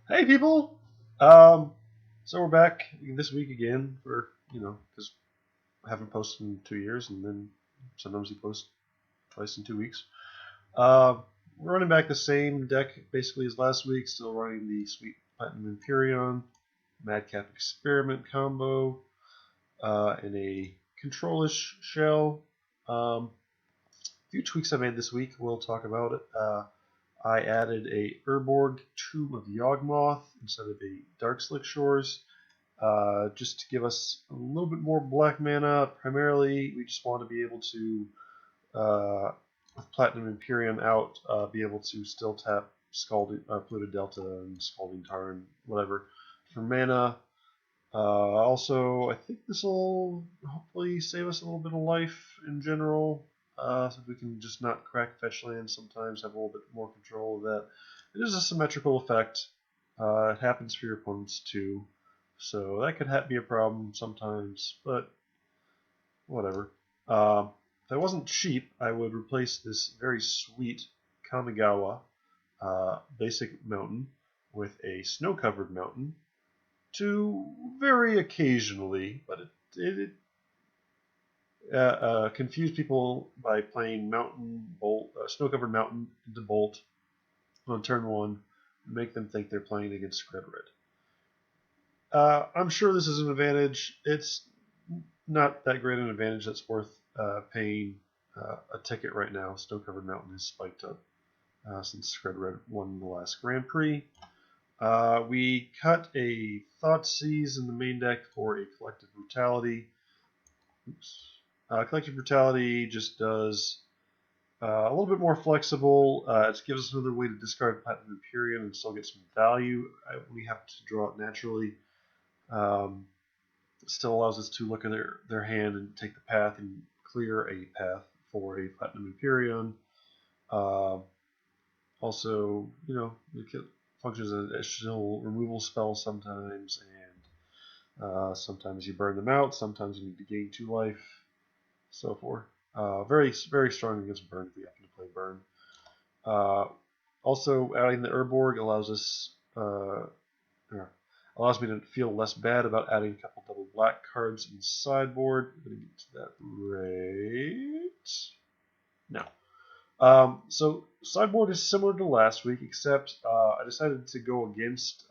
Hey people! Um, so we're back this week again for because I haven't posted in 2 years, and then sometimes you post twice in 2 weeks. We're running back the same deck basically as last week, still running the Sweet Platinum Imperion, Madcap Experiment combo, and a controlish shell. A few tweaks I made this week. We'll talk about it. I added a Urborg Tomb of Yawgmoth instead of a Darkslick Shores, just to give us a little bit more black mana. Primarily, we just want to be able to, with Platinum Imperium out, be able to still tap Scalding, Polluted Delta and Scalding Tarn, whatever, for mana. Also, I think this will hopefully save us a little bit of life in general. So we can just not crack fetch lands sometimes, have a little bit more control of that. It is a symmetrical effect. It happens for your opponents too. So that could be a problem sometimes, but whatever. If I wasn't cheap, I would replace this very sweet Kamigawa basic mountain with a snow-covered mountain to very occasionally, but it confuse people by playing mountain bolt, snow-covered mountain into bolt on turn one, and make them think they're playing against red red. I'm sure this is an advantage. It's not that great an advantage that's worth paying a ticket right now. Snow-covered mountain has spiked up since red red won the last Grand Prix. We cut a Thoughtseize in the main deck for a Collective Brutality. Oops. Collective Brutality just does a little bit more flexible. It gives us another way to discard Platinum Imperium and still get some value. We have to draw it naturally. It still allows us to look at their hand and take the path and clear a path for a Platinum Imperium. Also, it functions as an additional removal spell sometimes, and sometimes you burn them out, sometimes you need to gain 2 life, so forth. Very, very strong against burn if we happen to play burn. Also, adding the Urborg allows me to feel less bad about adding a couple double black cards in sideboard. I'm going to get to that right now. So sideboard is similar to last week, except I decided to go against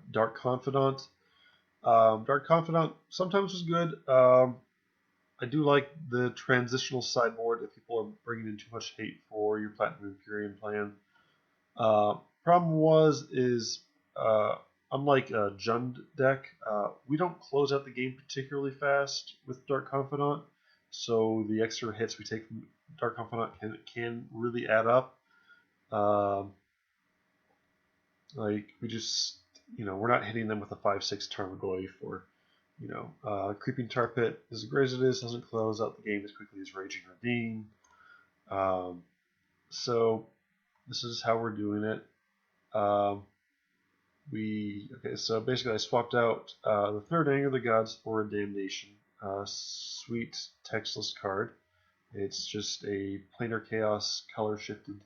Dark Confidant. Dark Confidant sometimes was good. I do like the transitional sideboard if people are bringing in too much hate for your Platinum Imperium plan. Problem is unlike a Jund deck, we don't close out the game particularly fast with Dark Confidant, so the extra hits we take from Dark Confidant can really add up. Like we just, we're not hitting them with a 5/6 Tarmogoyf or Creeping Tar Pit, as great as it is, doesn't close out the game as quickly as Raging Ravine. So this is how we're doing it. So basically I swapped out the third Anger of the Gods for a Damnation. Sweet textless card. It's just a planar chaos color shifted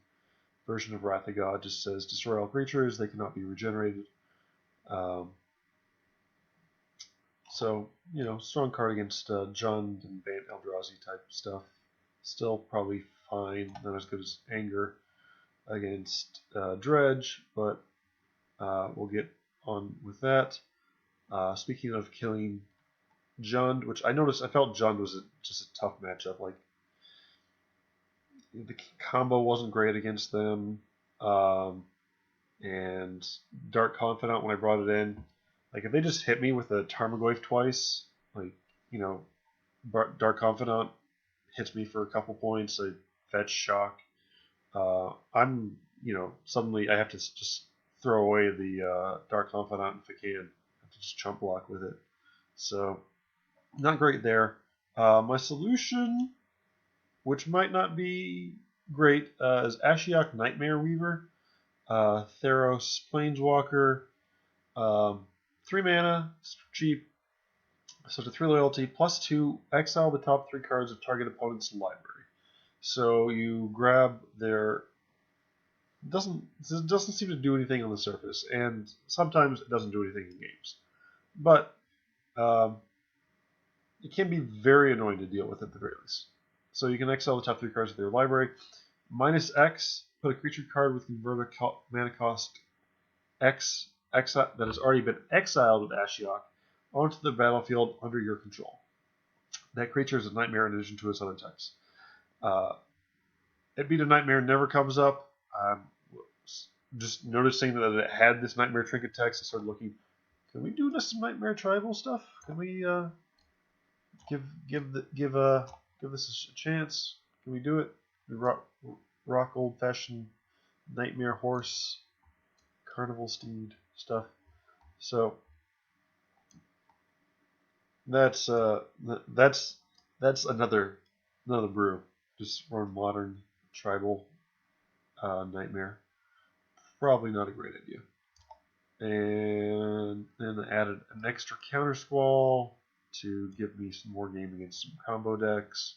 version of Wrath of God. Just says destroy all creatures, they cannot be regenerated. So, strong card against Jund and Bant Eldrazi type stuff. Still probably fine, not as good as Anger against Dredge, but we'll get on with that. Speaking of killing Jund, which I felt Jund was just a tough matchup. Like, the combo wasn't great against them, and Dark Confidant, when I brought it in, like if they just hit me with a Tarmogoyf twice, like Dark Confidant hits me for a couple points, I fetch shock. I'm suddenly I have to just throw away the Dark Confidant if I can. I have to just chump block with it. So not great there. My solution, which might not be great, is Ashiok Nightmare Weaver. Theros Planeswalker, 3 mana, cheap, so to 3 loyalty, +2, exile the top 3 cards of target opponent's library. So you grab their doesn't seem to do anything on the surface, and sometimes it doesn't do anything in games. But um, it can be very annoying to deal with at the very least. So you can exile the top 3 cards of their library. Minus X, put a creature card with converted mana cost X that has already been exiled with Ashiok onto the battlefield under your control. That creature is a nightmare in addition to its other types. It beat a nightmare never comes up. Just noticing that it had this nightmare trinket text, I started looking. Can we do this nightmare tribal stuff? Can we give this a chance? Can we do it? We rock old fashioned nightmare horse, carnival steed stuff. So that's another brew. Just run modern tribal nightmare. Probably not a great idea. And then I added an extra counter squall to give me some more game against some combo decks.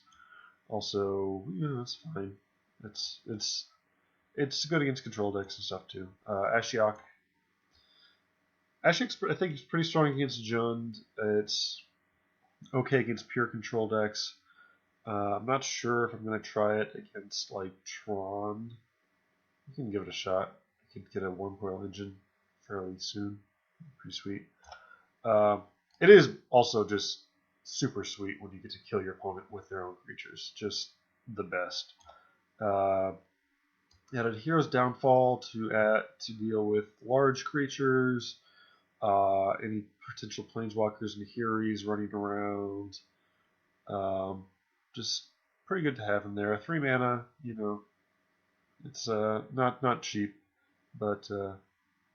Also, that's fine. It's good against control decks and stuff too. Ashiok. Ashiok's I think it's pretty strong against Jund. It's okay against pure control decks. I'm not sure if I'm gonna try it against like Tron. You can give it a shot. You can get a 1-coil engine fairly soon. Pretty sweet. It is also just super sweet when you get to kill your opponent with their own creatures. Just the best. Added Hero's Downfall to deal with large creatures, any potential planeswalkers and Heroes running around. Just pretty good to have in there. 3 mana, it's not cheap, but you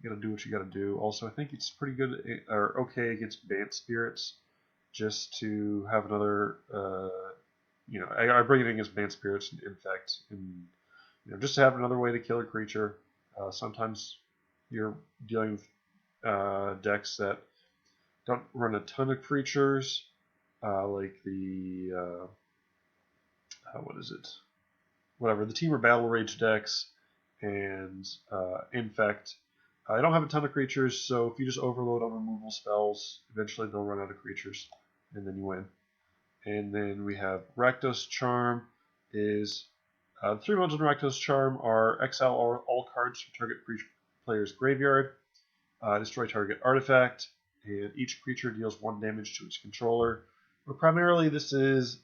gotta do what you gotta do. Also, I think it's pretty good or okay against Bant Spirits, just to have another. I bring it against Bant Spirits and Infect, and just to have another way to kill a creature. Sometimes you're dealing with decks that don't run a ton of creatures, like the what is it? Whatever, the Temur Battle Rage decks and Infect. I don't have a ton of creatures, so if you just overload on removal spells, eventually they'll run out of creatures, and then you win. And then we have Rakdos Charm. Is 3 modes on Rakdos Charm are exile all cards from target player's graveyard, destroy target artifact, and each creature deals 1 damage to its controller. But primarily, this is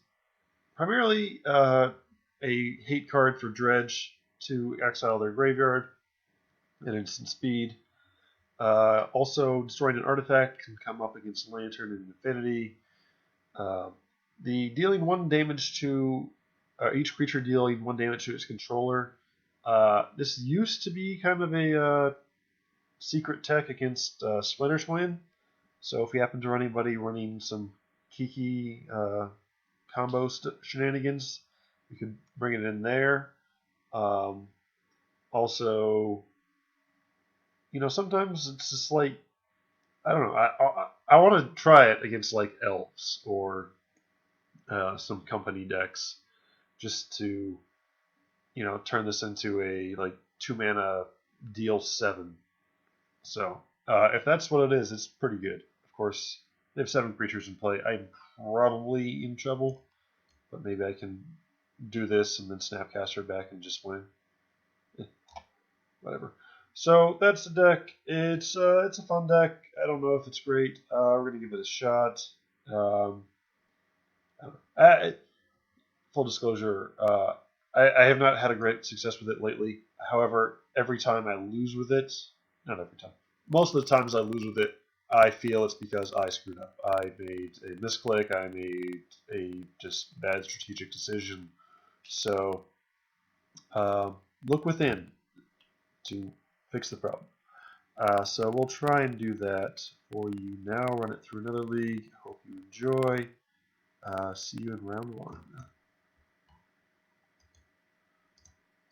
a hate card for Dredge to exile their graveyard at instant speed. Also, destroying an artifact can come up against Lantern and Infinity. The dealing 1 damage to each creature dealing 1 damage to its controller. This used to be kind of a secret tech against Splinter Twin. So if we happen to run anybody running some Kiki combo shenanigans, we could bring it in there. Also, sometimes it's just like, I don't know. I want to try it against like elves or some company decks, just to turn this into a like 2 mana deal 7. So if that's what it is, it's pretty good. Of course, they have 7 creatures in play. I'm probably in trouble, but maybe I can do this and then Snapcaster back and just win. Whatever. So that's the deck. It's a fun deck. I don't know if it's great. We're gonna give it a shot. Full disclosure, I have not had a great success with it lately. However, every time I lose with it, not every time, most of the times I lose with it, I feel it's because I screwed up. I made a misclick. I made a just bad strategic decision. So look within to fix the problem. So we'll try and do that for you now. Run it through another league. Hope you enjoy. See you in round 1.